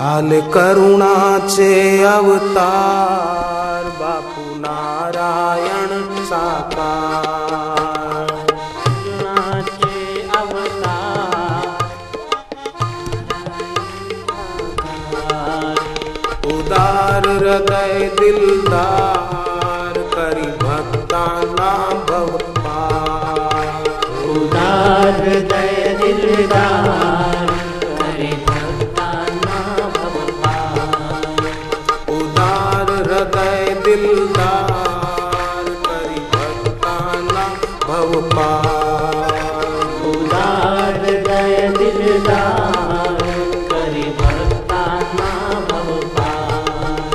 आले करुणाचे अवतार बापू नारायण साकार. करुणाचे अवतार उदार हृदय दिलदार करी भक्तांना भवपार. उदार हृदय दिलदार करी भक्तांना भवपार. उदार हृदय दिलदार करी भक्तांना भवपार. उदार हृदय दिलदार करी भक्तांना भवपार.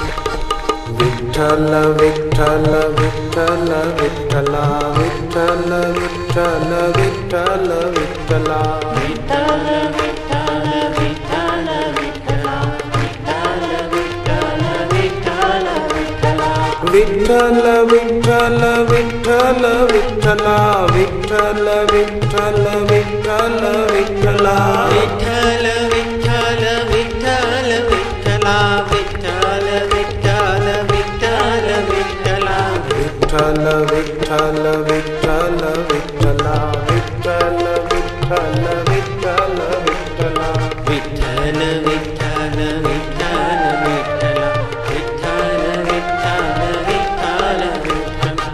विठ्ठल विठ्ठल विठ्ठल विठ्ठला विठ्ठल विठ्ठल विठ्ठल विठ्ठला. विठ्ठल विठ्ठल विठ्ठल विठ्ठला विठ्ठल विठ्ठल विठ्ठला विठ्ठला. विठ्ठल विठ्ठल विठ्ठल विठ्ठला विठ्ठल विठ्ठल विठ्ठल विठ्ठला. विठ्ठल विठ्ठल विठ्ठल विठ्ठला विठ्ठल विठ्ठल विठ्ठल विठ्ठला. विठ्ठल विठ्ठल विठ्ठल विठ्ठला विठ्ठल विठ्ठल विठ्ठल विठ्ठला. विठ्ठल विठ्ठल विठ्ठल विठ्ठला विठ्ठल विठ्ठल विठ्ठल विठ्ठला.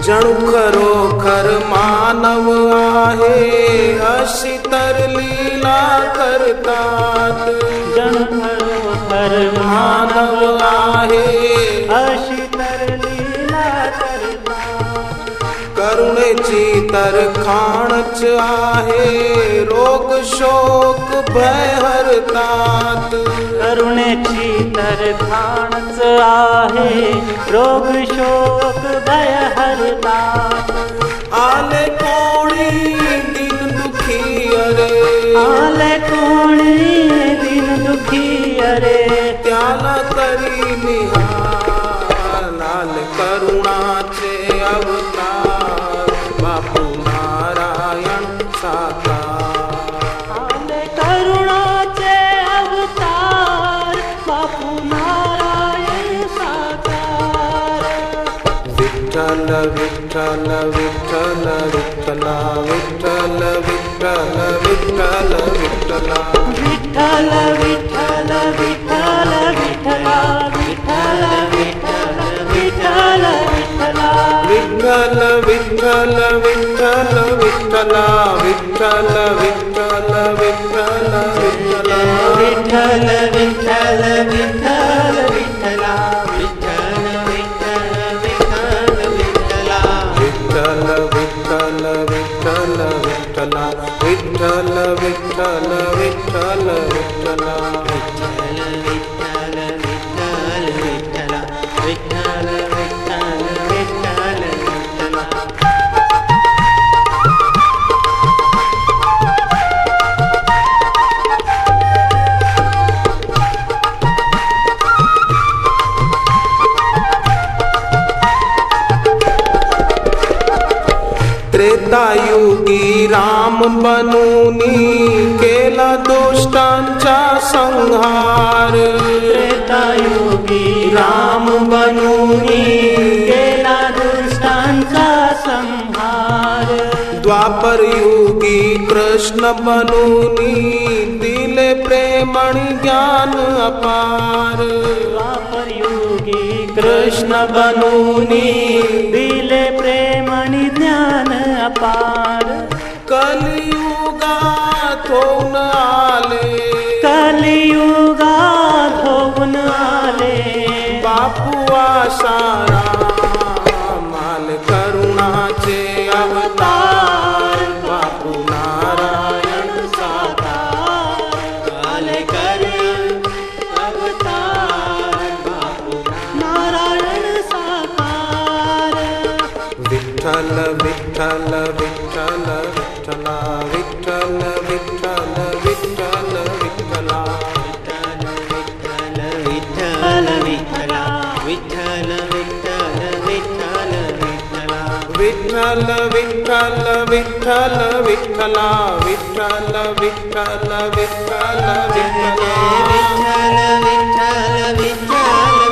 जणू खरोखर मानव आहे अशी तर लीला करतात. जणू खरोखर मानव आहे अशी तर लीला करतात. करुणेची तर खाणच आहे रोग शोक भय हरतात. करुणेची तर खाणच आहे रोग शोक भय हरतात. आले कोणी दिन दुखी अरे आले कोणी दिन दुखी अरे त्याला करी निहाल. आले करुणाचे अवतार बापू नारायण साकार. आले करुणाचे अवतार बापू नारायण साकार. विठ्ठल विठ्ठल विठ्ठल विठ्ठला विठ्ठल विठ्ठल विठ्ठल विठ्ठला. विठ्ठल विठ्ठल विठ्ठल विठ्ठला विठ्ठल विठ्ठल विठ्ठल विठ्ठला. विठ्ठल विठ्ठल विठ्ठल विठ्ठला विठ्ठल विठ्ठल विठ्ठल विठ्ठला. विठ्ठल विठ्ठल विठ्ठल विठ्ठला विठ्ठल विठ्ठल विठ्ठल विठ्ठला. विठ्ठल विठ्ठल विठ्ठल विठ्ठला विठ्ठल विठ्ठल विठ्ठल विठ्ठला. विठ्ठल विठ्ठल विठ्ठल विठ्ठला विठ्ठल विठ्ठल विठ्ठल विठ्ठला. त्रेतायुगी राम बनूनी केला दुष्टांचा संहार. त्रेतायुगी राम बनूनी केला दुष्टांचा संहार. द्वापर युगी कृष्ण बनूनी दिले प्रेम आणि ज्ञान अपार. द्वापरयुगी कृष्ण बनूनी दिले प्रेम आणि ज्ञान अपार. कलियुगात होऊन आले कलियुगात होऊन आले बापू आसाराम. आले करुणाचे अवतार बापू नारायण साकार. आले अवतार बापू नारायण साकार. विठ्ठल विठ्ठल विठ्ठल विठ्ठला विठ्ठल विठ्ठल विठ्ठल विठ्ठला. विठ्ठल विठ्ठल विठ्ठल विठ्ठला विठ्ठल विठ्ठल विठ्ठल विठ्ठला विठ्ठल विठ्ठल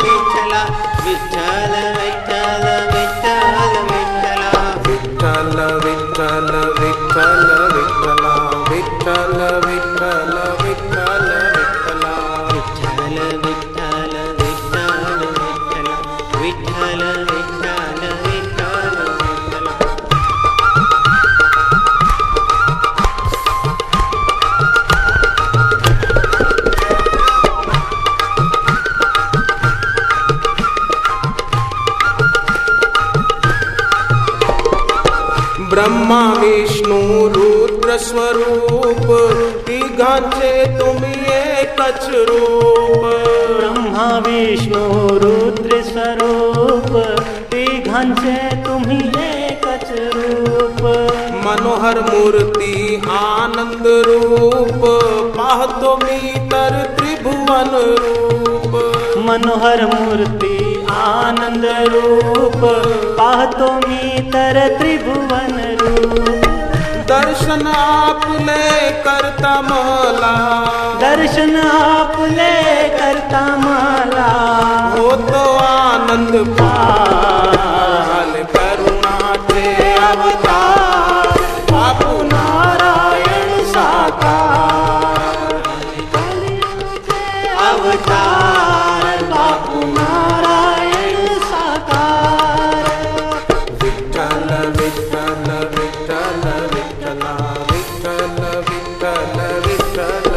विठ्ठला विठ्ठल विठ्ठल विठ्ठल विठ्ठला विठ्ठल विठ्ठल विठ्ठल विठ्ठला विठ्ठल विठ्ठल विठ्ठल विठ्ठला विठ्ठल विठ्ठल विठ्ठल विठ्ठला विठ्ठल विठ्ठल विठ्ठल विठ्ठला ब्रह्मा विष्णू रुद्र स्वरूप तिघांचे तुम्ही एकच रूप ब्रह्मा विष्णू रुद्र स्वरूप तिघांचे तुम्ही एकच रूप मनोहर मूर्ती आनंद रूप पाहतो मी तर त्रिभुवन रूप मनोहर मूर्ती आनंद रूप पाहतो मी तर त्रिभुवन रूप दर्शन आपले करता मला दर्शन आपले करता मला होतो आनंद पाल करुणाचे अवतार बापू नारायण साकार अवतार बापू नारायण साकार विठ्ठल विठ्ठल विठ्ठल विठ्ठला विठ्ठल विठ्ठल विठ्ठल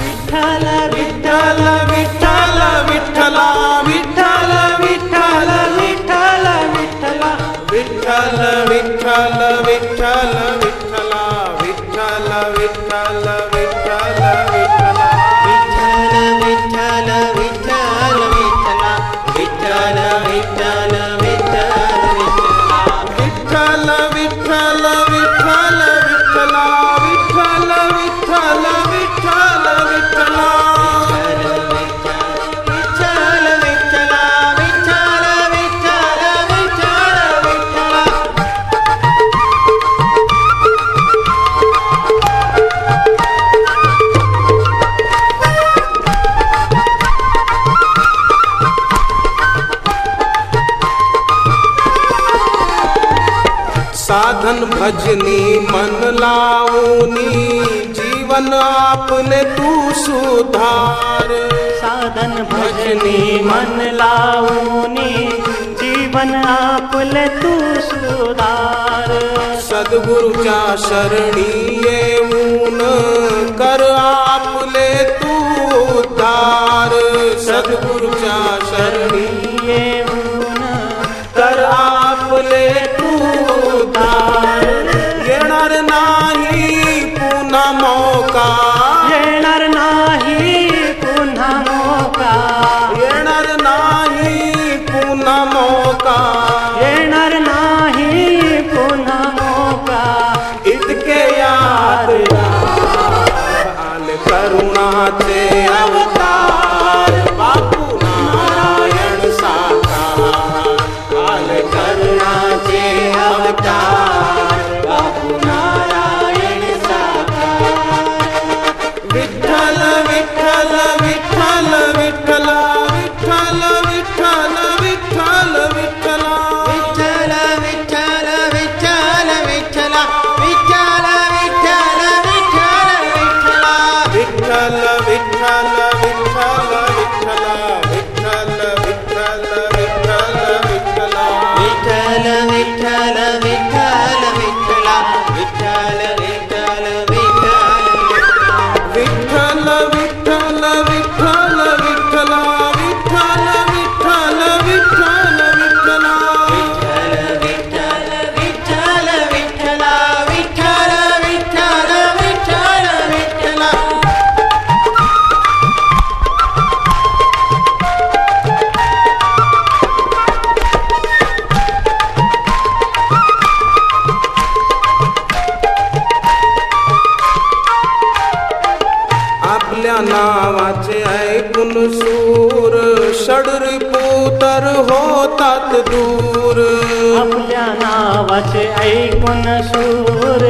विठ्ठल विठ्ठल विठ्ठल विठ्ठला विठ्ठल विठ्ठल विठ्ठल विठ्ठला विठ्ठल विठ्ठल विठ्ठल विठ्ठला विठ्ठल विठ्ठल विठ्ठल विठ्ठला विठ्ठल विठ्ठल विठ्ठला विठ्ठल विठ्ठल विठ्ठल विठ्ठल विठ्ठल विठ्ठला विठ्ठल विठ्ठल विठ्ठल विठ्ठला विठ्ठल विठ्ठला विठ्ठल विठ्ठल विठ्ठल विठ्ठला साधन भजनी मन लावूनी जीवन आपले तू सुधार साधन भजनी मन लावूनी जीवन आपले तू सुधार सद्गुरुच्या शरणी येऊन कर आपले तू उद्धार सद्गुरुच्या शरणी येऊन कर आपले तू उद्धार येणार नाही पुन्हा मौका येणार नाही पुन्हा मौका येणार नाही पुन्हा मौका येणार नाही पुन्हा मौका इतके याद आले करुणाचे अवतार बापू नारायण साकार आले करुणाचे अवतार बापू नारायण साकार विठ्ठल विठ्ठल विठ्ठल विठ्ठला विठ्ठल विठ्ठल विठ्ठल विठ्ठला विठ्ठल विठ्ठल विठ्ठल विठ्ठला विठ्ठल विठ्ठल विठ्ठल विठ्ठला विठ्ठल विठ्ठल विठ्ठल विठ्ठल विठ्ठल विठ्ठल विठ्ठला विठ्ठल विठ्ठल विठ्ठल विठ्ठला विठ्ठल विठ्ठल विठ्ठल विठ्ठल विठ्ठल विठ्ठल विठ्ठल विठ्ठल विठ्ठल विठ्ठल विठ्ठल विठ्ठल विठ्ठल विठ्ठल आपल्या नावाचे ऐकून सूर षडरिपू तर होतात दूर आपल्या वाचे ऐकून सूर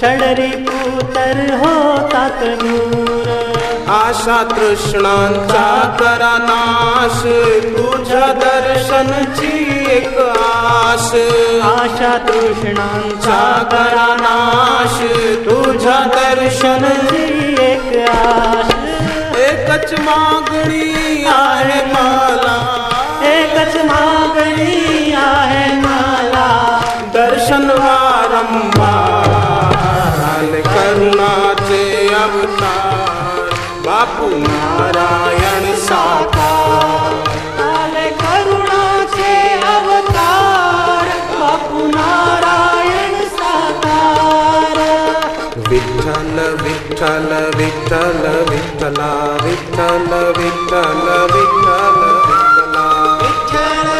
षडरी पुतर होतात दूर आशा तृष्णांचा करा नाश तुझ्या दर्शनची एक आस आशा तृष्णांचा करा नाश तुझ्या दर्शनची एक आश एकच मागणी आहे मला एकच मागणी आहे मला दर्शन वारंवार करुणाचे अवतार बापू नारायण साकार आले करुणाचे अवतार बापू नारायण साकार विठ्ठल विठ्ठल विठ्ठल विठ्ठला विठ्ठल विठ्ठल विठ्ठल विठ्ठल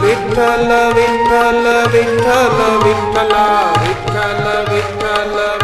विठ्ठल विठ्ठल विठ्ठला विठ्ठल विठ्ठल विठ्ठल